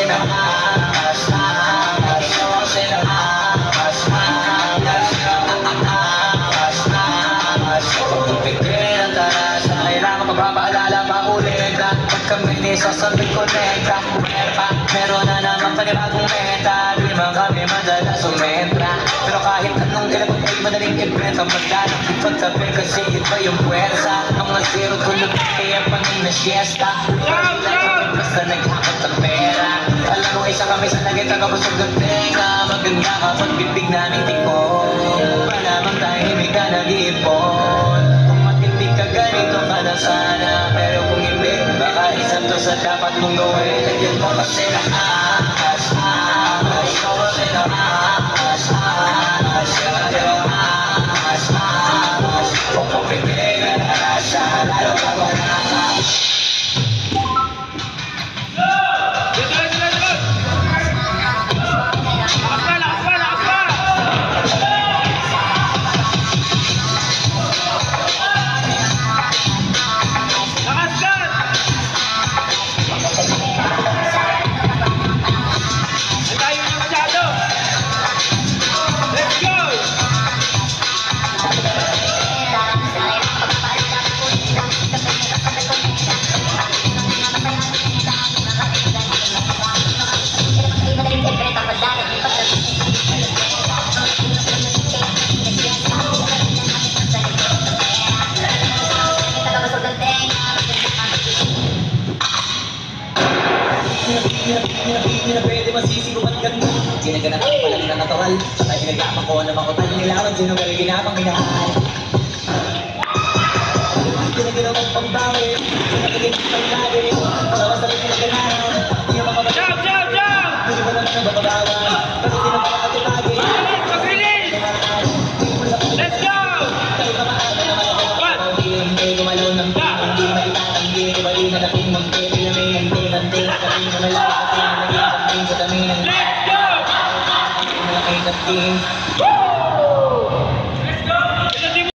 sila angas, angas. Ayaw sila angas, angas. Angas, angas. Pagpipigil ang tarasa, kailangan magpapaalala pa ulit na pag kami ni sasabi ko neta, meron na naman panibagong meta. Di man kami madalas sumentra, pero kahit anong ilabot ay madaling ibenta. Madalang ipagtabi kasi iba yung puwersa. Ang mga zero tulog kaya pangin na siesta. Basta naghakot ng pera. Alam mo isa kami sa naging tagabusog ng tenga. Maganda kapag bibig namin tikon. Malamang tahimik ka nag-iipon. Kung matindi ka ganito ka na sana, pero kung hindi, baka isang to sa dapat mong gawin. Lagyan mo kasi na ahas, ahas. Ikaw kasi na ahas, ahas. Ayaw ahas, ahas. Kung pumipili ka na rasa, lalo ka manahas. Hindi na pwede masisigupan ganun. Ginaganak ako pala ng natawal. Saka ginagapan ko na makutan nilawan. Sino ka rin ginapang minahal.